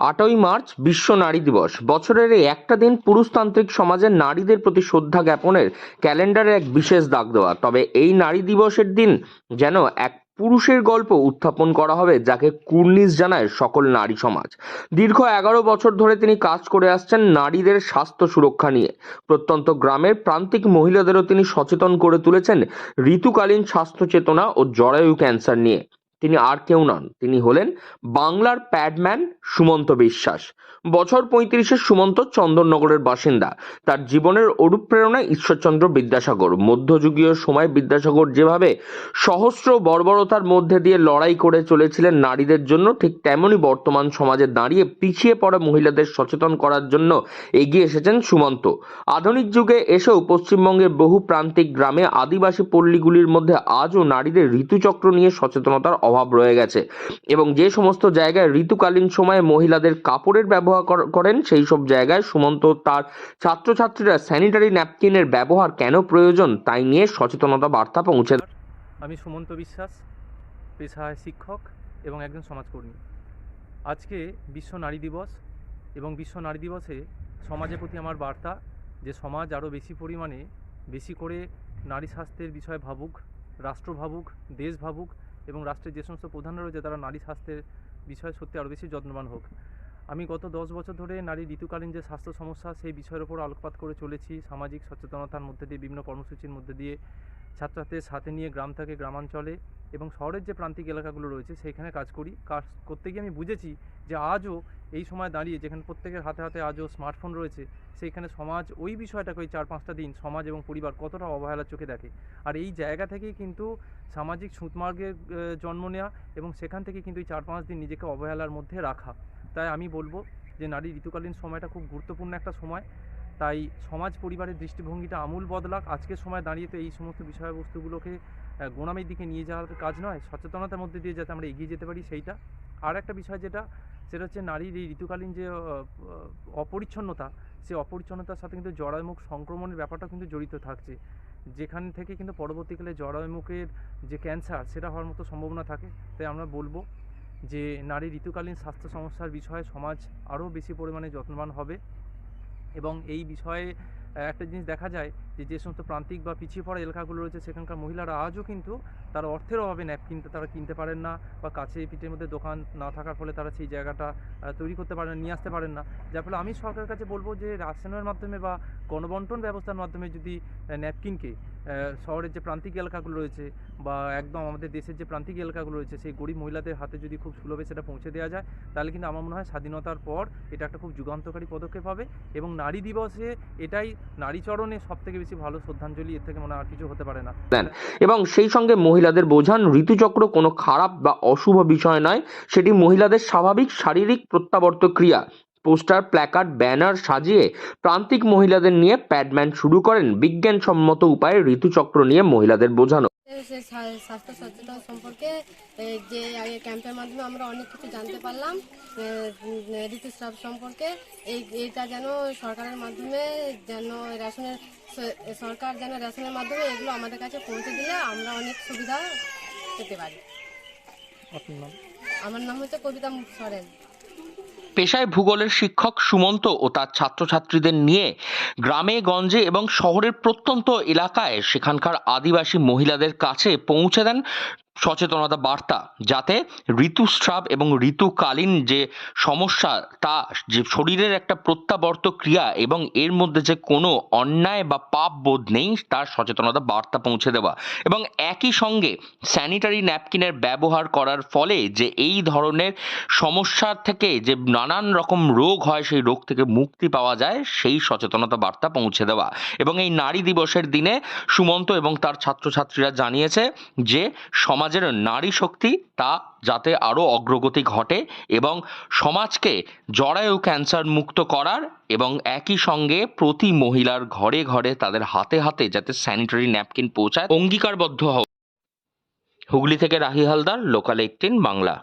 8ই March বিশ্ব নারী দিবস। বছরের এই একটা দিন পুরুষতান্ত্রিক সমাজে নারীদের প্রতি শ্রদ্ধা জ্ঞাপনের ক্যালেন্ডারে এক বিশেষ দাগ দেওয়া। তবে এই নারী দিবসের দিন যেন এক পুরুষের গল্প উত্থাপন করা হবে, যাকে কুর্নিশ জানায় সকল নারী সমাজ। দীর্ঘ 11 বছর ধরে তিনি কাজ করে আসছেন নারীদের স্বাস্থ্য সুরক্ষা নিয়ে। প্রত্যন্ত গ্রামের প্রান্তিক মহিলাদেরও তিনি সচেতন করে তুলেছেন ঋতুকালীন স্বাস্থ্য চেতনা ও জরায়ু ক্যান্সার নিয়ে। তিনি আর কেউ নন, তিনি হলেন বাংলার প্যাডম্যান সুমন্ত বিশ্বাস। বছর 35-এর সুমন্ত চন্দননগরের বাসিন্দা। তার জীবনের অনুপ্রেরণা ঈশ্বরচন্দ্র বিদ্যাসাগর। মধ্যযুগীয় সময় বিদ্যাসাগর যেভাবে সহস্র বর্বরতার মধ্যে দিয়ে লড়াই করে চলেছিলেন নারীদের জন্য, ঠিক তেমনি বর্তমান সমাজে দাঁড়িয়ে পিছিয়ে পড়া মহিলাদের সচেতন করার জন্য এগিয়ে এসেছেন সুমন্ত। আধুনিক যুগে এসেও পশ্চিমবঙ্গের বহু প্রান্তিক গ্রামে আদিবাসী পল্লীগুলির মধ্যে আজও নারীদের ঋতুচক্র নিয়ে সচেতনতার অভাব রয়ে গেছে, এবং যে সমস্ত জায়গায় ঋতুকালীন সময়ে মহিলাদের কাপড়ের ব্যবহার করেন, সেই সব জায়গায় সুমন্ত তার ছাত্রছাত্রীরা স্যানিটারি ন্যাপকিনের ব্যবহার কেন প্রয়োজন তাই নিয়ে সচেতনতা বার্তা পৌঁছে দেন। আমি সুমন্ত বিশ্বাস, পেশায় শিক্ষক এবং একজন সমাজকর্মী। আজকে বিশ্ব নারী দিবস, এবং বিশ্ব নারী দিবসে সমাজের প্রতি আমার বার্তা যে সমাজ আরও বেশি করে নারী স্বাস্থ্যের বিষয়ে ভাবুক, রাষ্ট্র ভাবুক, দেশ ভাবুক, এবং রাষ্ট্রের যে সমস্ত প্রধানরা রয়েছে তারা নারী স্বাস্থ্যের বিষয়ে সত্যি আরও বেশি যত্নবান হোক। আমি গত 10 বছর ধরে নারী ঋতুকালীন যে স্বাস্থ্য সমস্যা সেই বিষয়ের উপর আলোকপাত করে চলেছি। সামাজিক সচেতনতার মধ্যে দিয়ে, বিভিন্ন কর্মসূচির মধ্যে দিয়ে ছাত্রছাত্রীদের সাথে নিয়ে গ্রাম থেকে গ্রামাঞ্চলে এবং শহরের যে প্রান্তিক এলাকাগুলো রয়েছে সেইখানে কাজ করতে গিয়ে আমি বুঝেছি যে আজও এই সময় দাঁড়িয়ে, যেখানে প্রত্যেকের হাতে হাতে আজও স্মার্টফোন রয়েছে, সেইখানে সমাজ ওই বিষয়টাকে ওই 4-5টা দিন সমাজ এবং পরিবার কতটা অবহেলার চোখে দেখে। আর এই জায়গা থেকেই কিন্তু সামাজিক ছুঁতমার্গের জন্ম নেওয়া, এবং সেখান থেকে কিন্তু এই 4-5 দিন নিজেকে অবহেলার মধ্যে রাখা। তাই আমি বলবো যে নারী ঋতুকালীন সময়টা খুব গুরুত্বপূর্ণ একটা সময়। তাই সমাজ পরিবারের দৃষ্টিভঙ্গিটা আমূল বদলাক। আজকের সময় দাঁড়িয়ে তো এই সমস্ত বিষয়বস্তুগুলোকে গোঁড়ামির দিকে নিয়ে যাওয়ার কাজ নয়, সচেতনতার মধ্যে দিয়ে যাতে আমরা এগিয়ে যেতে পারি সেইটা। আর একটা বিষয় সেটা হচ্ছে নারীর এই ঋতুকালীন যে অপরিচ্ছন্নতা, সেই অপরিচ্ছন্নতার সাথে কিন্তু জরায়ুমুখ সংক্রমণের ব্যাপারটা কিন্তু জড়িত থাকছে, যেখান থেকে কিন্তু পরবর্তীকালে জরায়ুমুখের যে ক্যান্সার সেটা হওয়ার মতো সম্ভাবনা থাকে। তাই আমরা বলবো যে নারী ঋতুকালীন স্বাস্থ্য সমস্যার বিষয়ে সমাজ আরও বেশি পরিমাণে যত্নবান হবে। এবং এই বিষয়ে একটা জিনিস দেখা যায় যে সমস্ত প্রান্তিক বা পিছিয়ে পড়া এলাকাগুলো রয়েছে সেখানকার মহিলারা আজও কিন্তু তারা অর্থের অভাবে ন্যাপকিন তারা কিনতে পারেন না, বা কাছে পিঠের মধ্যে দোকান না থাকার ফলে তারা সেই জায়গাটা তৈরি করতে পারেন না, নিয়ে আসতে পারেন না। যার ফলে আমি সরকারের কাছে বলবো যে রাশনের মাধ্যমে বা গণবন্টন ব্যবস্থার মাধ্যমে যদি ন্যাপকিনকে শহরের যে প্রান্তিক এলাকাগুলো রয়েছে বা একদম আমাদের দেশের যে প্রান্তিক এলাকাগুলো রয়েছে সেই গরিব মহিলাদের হাতে যদি খুব সুলভে সেটা পৌঁছে দেওয়া যায়, তাহলে কিন্তু আমার মনে হয় স্বাধীনতার পর এটা একটা খুব যুগান্তকারী পদক্ষেপ হবে। এবং নারী দিবসে এটাই নারীচরণে সবথেকে বেশি ভালো শ্রদ্ধাঞ্জলি, এর থেকে মনে আর কিছু হতে পারে না। এবং সেই সঙ্গে মহিলাদের বোঝান ঋতুচক্র কোনো খারাপ বা অশুভ বিষয় নয়, সেটি মহিলাদের স্বাভাবিক শারীরিক প্রত্যাবর্ত ক্রিয়া। পোস্টার, প্ল্যাকার্ড, ব্যানার সাজিয়ে প্রান্তিক মহিলাদের নিয়ে প্যাডম্যান শুরু করেন বিজ্ঞানসম্মত উপায়ে ঋতুচক্র নিয়ে মহিলাদের বোঝানো। স্বাস্থ্য সচেতন সম্পর্কে যে আগে ক্যাম্পের মাধ্যমে আমরা অনেক কিছু জানতে পারলাম ঋতুস্রাব সম্পর্কে। এইটা যেন সরকারের মাধ্যমে সরকার যেন রেশনের মাধ্যমে এগুলো আমাদের কাছে পৌঁছে দিলে আমরা অনেক সুবিধা পেতে পারি। আমার নাম হচ্ছে কবিতা সরেন। পেশায় ভূগোলের শিক্ষক সুমন্ত ও তার ছাত্রছাত্রীদের নিয়ে গ্রামে গঞ্জে এবং শহরের প্রত্যন্ত এলাকায় সেখানকার আদিবাসী মহিলাদের কাছে পৌঁছে দেন সচেতনতা বার্তা, যাতে ঋতুস্রাব এবং ঋতুকালীন যে সমস্যা তা যে শরীরের একটা প্রত্যাবর্ত ক্রিয়া এবং এর মধ্যে যে কোনো অন্যায় বা পাপ বোধ নেই তার সচেতনতা বার্তা পৌঁছে দেওয়া, এবং একই সঙ্গে স্যানিটারি ন্যাপকিনের ব্যবহার করার ফলে যে এই ধরনের সমস্যার থেকে যে নানান রকম রোগ হয় সেই রোগ থেকে মুক্তি পাওয়া যায় সেই সচেতনতা বার্তা পৌঁছে দেওয়া। এবং এই নারী দিবসের দিনে সুমন্ত এবং তার ছাত্রছাত্রীরা জানিয়েছে যে সমাজের নারী শক্তি তা যাতে আরও অগ্রগতি ঘটে এবং সমাজকে জরায়ু ক্যান্সার মুক্ত করার, এবং একই সঙ্গে প্রতি মহিলার ঘরে ঘরে তাদের হাতে হাতে যাতে স্যানিটারি ন্যাপকিন পৌঁছায় অঙ্গীকারবদ্ধ হওয়া। হুগলি থেকে রাহি হালদার, লোকাল 18 বাংলা।